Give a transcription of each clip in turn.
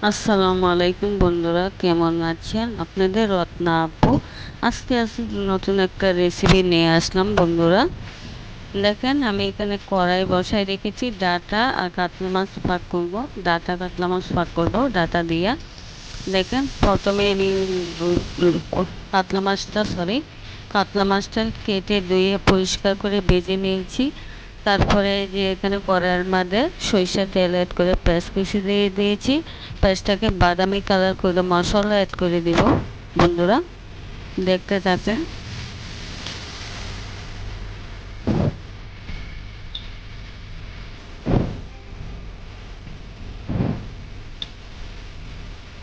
আসসালামু আলাইকুম বন্ধুরা, কেমন আছেন? আপনাদের রত্না আপু আজকে নতুন একটা রেসিপি নিয়ে আসলাম বন্ধুরা। দেখেন, আমি এখানে কড়াই বসায় রেখেছি। ডাটা আর কাতলা মাছ পাক করব। ডাটা কাতলা মাছ পাক করব ডাটা দিয়া। দেখেন, প্রথমে আমি কাতলা মাছটা কেটে ধুয়ে পরিষ্কার করে ভেজে নিয়েছি। তারপরে যে এখানে কড়াইয়ের মধ্যে সরিষার তেল অ্যাড করে পেঁয়াজ কুচি দিয়ে দিয়েছি। পেঁয়াজটাকে বাদামি কালার করে মশলা অ্যাড করে দিব বন্ধুরা, দেখতে থাকেন।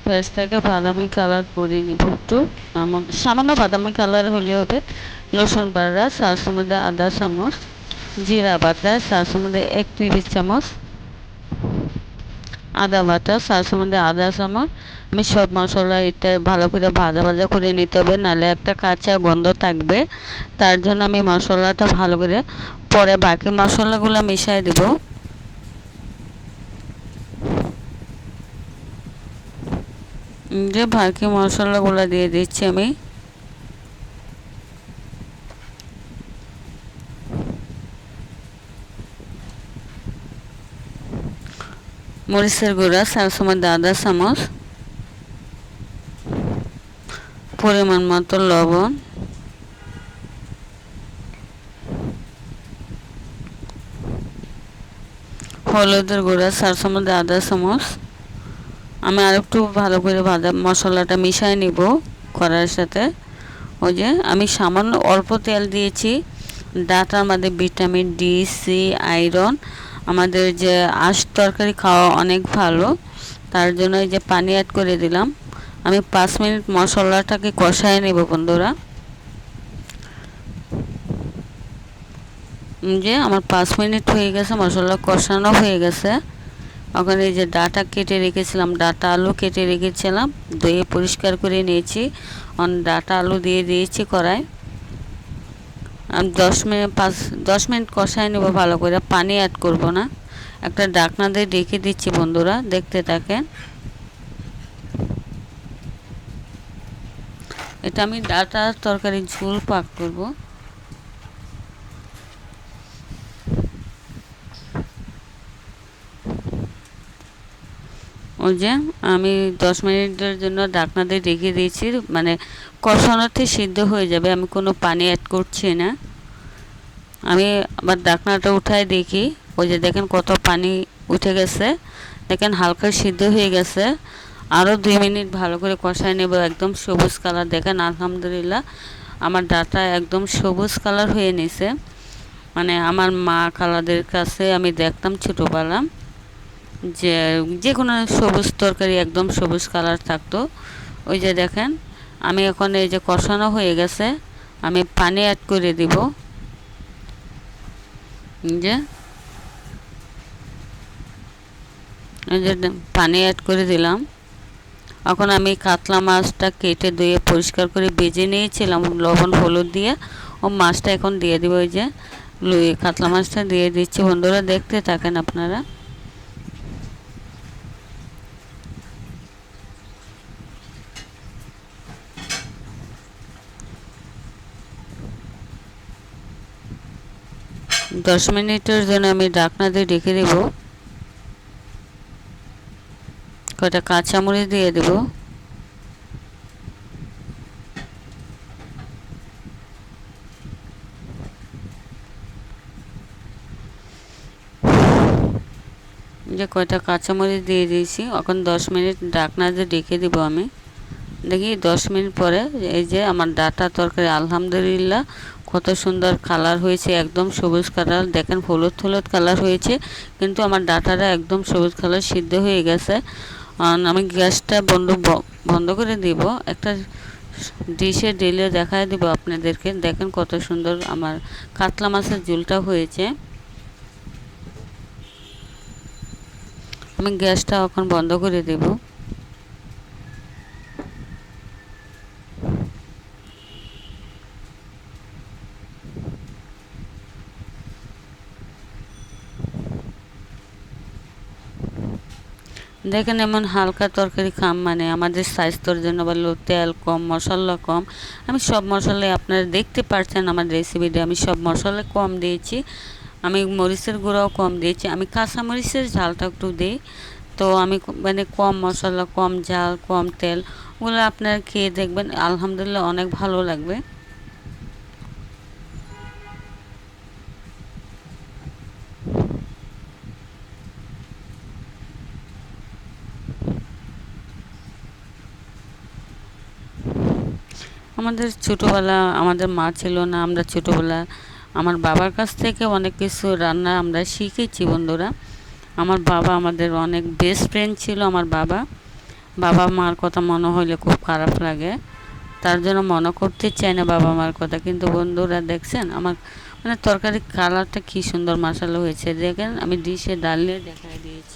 পেঁয়াজটাকে বাদামি কালার করে নিব একটু, সামান্য বাদামি কালার হলে হবে। রসুন বাটা 4 চামচ, আদা চামচ, জিরা বাটা 4 চামচ 1 টেবিল চামচ, আদা বাটা 4 চামচ আদা চামচ। আমি সব মশলা এটা ভালো করে ভাজা ভাজা করে নিতে হবে, নাহলে একটা কাঁচা গন্ধ থাকবে। তার জন্য আমি মশলাটা ভালো করে পরে বাকি মশলাগুলো মিশিয়ে দেব। যে বাকি মশলাগুলো দিয়ে দিচ্ছি আমি। মরিচের গুঁড়া 4 চামচ, আদা চামচ, পরিমাণ মতো লবণ, হলুদের গুঁড়া 4 চামচ, আদা চামচ। আমি আরেকটু ভালো করে ভাজা মশলাটা মিশিয়ে নিব কড়াইয়ের সাথে। ওই যে আমি সামান্য অল্প তেল দিয়েছি। ডাটার মধ্যে ভিটামিন ডি, সি, আয়রন, আমাদের যে আঁশ তরকারি খাওয়া অনেক ভালো। তার জন্য এই যে পানি অ্যাড করে দিলাম। আমি 5 মিনিট মশলাটাকে কষায় নেব বন্ধুরা। যে আমার 5 মিনিট হয়ে গেছে, মশলা কষানো হয়ে গেছে। ওখানে এই যে ডাটা কেটে রেখেছিলাম, ডাটা আলু কেটে রেখেছিলাম, ধুয়ে পরিষ্কার করে নিয়েছি। ডাটা আলু দিয়ে দিয়েছি কড়াই। আমি 10 মিনিট কষায় নেব ভালো করে, পানি অ্যাড করব না। একটা ঢাকনা দিয়ে ঢেকে দিচ্ছি বন্ধুরা, দেখতে থাকেন। এটা আমি ডাটা তরকারি ঝোল পাক করব। ওই যে আমি 10 মিনিটের জন্য ঢাকনা দিয়ে ঢেকে দিয়েছি, মানে কষানোতে সিদ্ধ হয়ে যাবে। আমি কোনো পানি অ্যাড করছি না। আমি আবার ঢাকনাটা উঠায় দেখি, ওই যে দেখেন কত পানি উঠে গেছে। দেখেন হালকা সিদ্ধ হয়ে গেছে। আরও 2 মিনিট ভালো করে কষায় নেব, একদম সবুজ কালার। দেখেন আলহামদুলিল্লাহ আমার ডাটা একদম সবুজ কালার হয়ে নিছে। মানে আমার মা খালাদের কাছে আমি দেখতাম ছোটোবেলা যে যে কোনো সবুজ তরকারি একদম সবুজ কালার থাকতো। ওই যে দেখেন আমি এখন এই যে কষানো হয়ে গেছে, আমি পানি অ্যাড করে দিব। যে এই যে পানি অ্যাড করে দিলাম। এখন আমি কাতলা মাছটা কেটে ধুয়ে পরিষ্কার করে ভেজে নিয়েছিলাম লবণ হলুদ দিয়ে, ও মাছটা এখন দিয়ে দিব। ওই যে কাতলা মাছটা দিয়ে দিচ্ছি বন্ধুরা, দেখতে থাকেন আপনারা। 10 মিনিটের জন্য আমি ঢাকনা দিয়ে ঢেকে দেব। কয়টা কাঁচামরিচ দিয়ে দেব। যে কয়টা কাঁচামরিচ দিয়ে দিয়েছি। এখন 10 মিনিট ঢাকনা দিয়ে ঢেকে দেবো আমি। দেখি 10 মিনিট পরে এই যে আমার ডাটা তরকারি আলহামদুলিল্লাহ কত সুন্দর কালার হয়েছে, একদম সবুজ কালার। দেখেন হলুদ হলুদ কালার হয়েছে, কিন্তু আমার ডাটাটা একদম সবুজ কালার সিদ্ধ হয়ে গেছে। আমি গ্যাসটা বন্ধ করে দিব। একটা ডিশে ঢেলে দেখায় দিব আপনাদেরকে। দেখেন কত সুন্দর আমার কাতলা মাছের ঝোলটা হয়েছে। আমি গ্যাসটা এখন বন্ধ করে দেব। দেখেন এমন হালকা তরকারি খাম মানে আমাদের স্বাস্থ্যের জন্য ভালো, তেল কম, মশলা কম। আমি সব মশলাই আপনারা দেখতে পাচ্ছেন আমার রেসিপিতে আমি সব মশলা কম দিয়েছি। আমি মরিচের গুঁড়াও কম দিয়েছি, আমি কাঁচা মরিচের ঝালটা একটু দিই। তো আমি মানে কম মশলা, কম ঝাল, কম তেল, ওগুলো আপনারা খেয়ে দেখবেন, আলহামদুলিল্লাহ অনেক ভালো লাগবে। আমাদের ছোটোবেলা আমাদের মা ছিল না, আমরা ছোটোবেলা আমার বাবার কাছ থেকে অনেক কিছু রান্না আমরা শিখেছি বন্ধুরা। আমার বাবা আমাদের অনেক বেস্ট ফ্রেন্ড ছিল। আমার বাবা বাবা মার কথা মনে হইলে খুব খারাপ লাগে, তার জন্য মনে করতে চাই না বাবা মার কথা। কিন্তু বন্ধুরা দেখছেন আমার মানে তরকারির কালারটা কী সুন্দর মশালা হয়েছে, দেখেন আমি ডিশে ডাল নিয়ে দেখাই দিয়েছি।